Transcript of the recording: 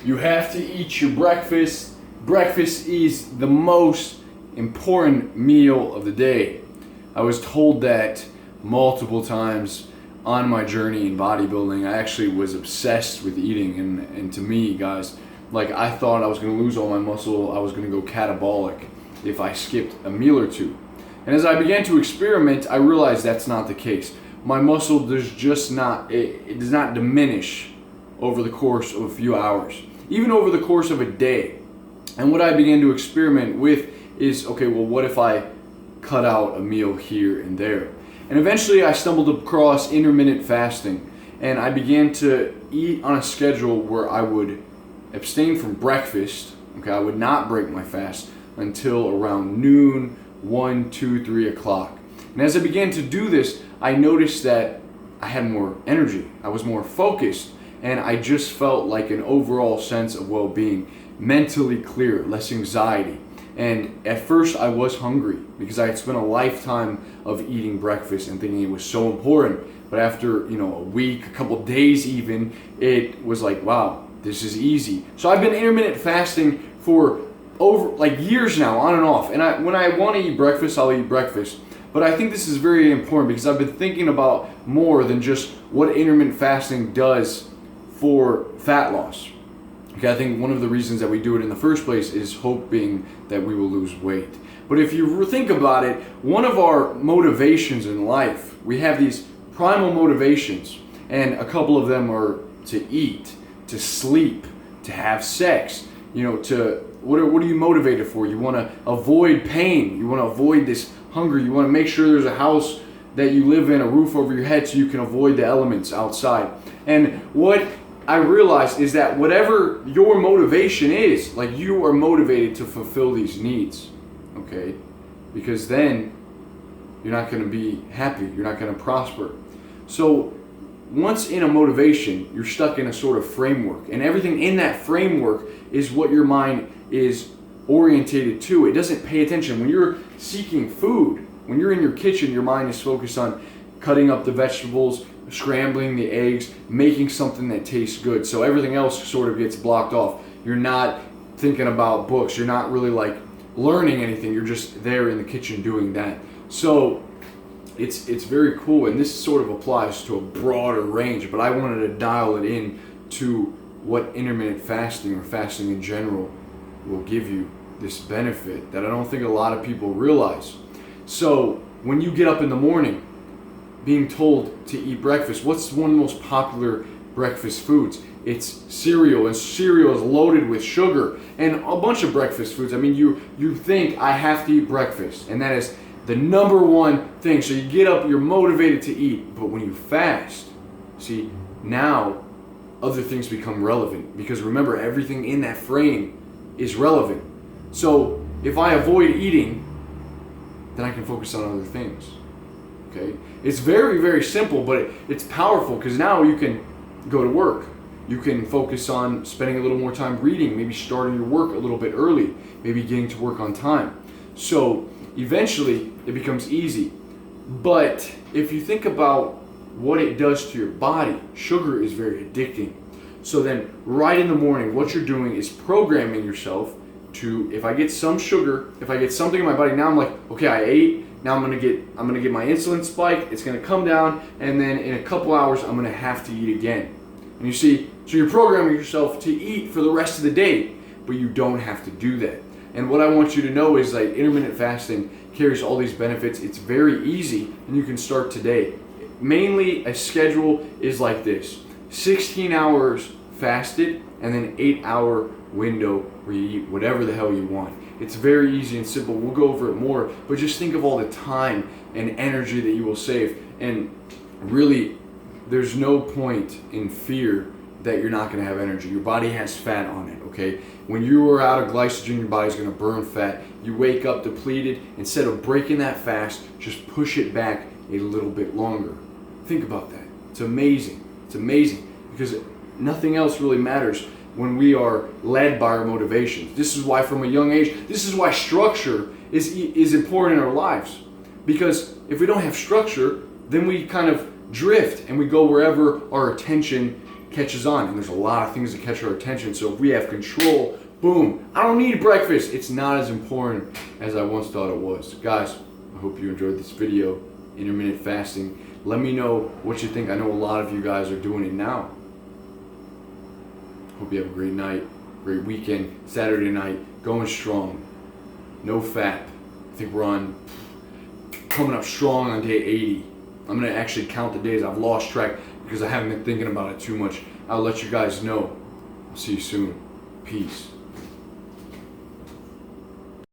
You have to eat your breakfast. Breakfast is the most important meal of the day. I was told that multiple times on my journey in bodybuilding. I actually was obsessed with eating, and to me, guys, like I thought I was going to lose all my muscle. I was going to go catabolic if I skipped a meal or two. And as I began to experiment, I realized that's not the case. My muscle does not diminish over the course of a few hours, even over the course of a day. And what I began to experiment with is, okay, well, what if I cut out a meal here and there? And eventually I stumbled across intermittent fasting, and I began to eat on a schedule where I would abstain from breakfast. Okay, I would not break my fast until around noon, 1, 2, 3 o'clock. And as I began to do this, I noticed that I had more energy, I was more focused, and I just felt like an overall sense of well-being, mentally clear, less anxiety. And at first I was hungry because I had spent a lifetime of eating breakfast and thinking it was so important. But after, a week, a couple days even, it was like, wow, this is easy. So I've been intermittent fasting for over years now, on and off. And when I want to eat breakfast, I'll eat breakfast. But I think this is very important because I've been thinking about more than just what intermittent fasting does for fat loss. Okay, I think one of the reasons that we do it in the first place is hoping that we will lose weight. But if you think about it, one of our motivations in life, we have these primal motivations, and a couple of them are to eat, to sleep, to have sex. What are you motivated for? You want to avoid pain. You want to avoid this hunger. You want to make sure there's a house that you live in, a roof over your head, so you can avoid the elements outside. And what I realized is that whatever your motivation is, you are motivated to fulfill these needs, okay? Because then you're not going to be happy. You're not going to prosper. So once in a motivation, you're stuck in a sort of framework, and everything in that framework is what your mind is orientated to. It doesn't pay attention. When you're seeking food, when you're in your kitchen, your mind is focused on cutting up the vegetables, scrambling the eggs, making something that tastes good. So everything else sort of gets blocked off. You're not thinking about books. You're not really learning anything. You're just there in the kitchen doing that. So it's very cool, and this sort of applies to a broader range, but I wanted to dial it in to what intermittent fasting or fasting in general will give you, this benefit that I don't think a lot of people realize. So when you get up in the morning being told to eat breakfast, what's one of the most popular breakfast foods? It's cereal, and cereal is loaded with sugar and a bunch of breakfast foods. I mean, you think I have to eat breakfast, and that is the number one thing. So you get up, you're motivated to eat, but when you fast, see, now other things become relevant, because remember, everything in that frame is relevant. So if I avoid eating, then I can focus on other things. Okay? It's very, very simple, but it's powerful, because now you can go to work. You can focus on spending a little more time reading, maybe starting your work a little bit early, maybe getting to work on time. So eventually it becomes easy. But if you think about what it does to your body, sugar is very addicting. So then right in the morning, what you're doing is programming yourself to, if I get some sugar, if I get something in my body, now I'm like, okay, I ate, now I'm gonna get my insulin spike, it's gonna come down, and then in a couple hours I'm gonna have to eat again. And you see, so you're programming yourself to eat for the rest of the day, but you don't have to do that. And what I want you to know is intermittent fasting carries all these benefits. It's very easy, and you can start today. Mainly a schedule is like this: 16 hours fasted, and then 8-hour window where you eat whatever the hell you want. It's very easy and simple. We'll go over it more, but just think of all the time and energy that you will save. And really, there's no point in fear that you're not going to have energy. Your body has fat on it, okay? When you are out of glycogen, your body's going to burn fat. You wake up depleted. Instead of breaking that fast, just push it back a little bit longer. Think about that. It's amazing. It's amazing, because nothing else really matters when we are led by our motivations. This is why from a young age, this is why structure is important in our lives. Because if we don't have structure, then we kind of drift and we go wherever our attention catches on, and there's a lot of things that catch our attention. So if we have control, boom, I don't need breakfast. It's not as important as I once thought it was. Guys, I hope you enjoyed this video, intermittent fasting. Let me know what you think. I know a lot of you guys are doing it now. Hope you have a great night, great weekend, Saturday night, going strong. No fat. I think we're coming up strong on day 80. I'm going to actually count the days. I've lost track because I haven't been thinking about it too much. I'll let you guys know. I'll see you soon. Peace.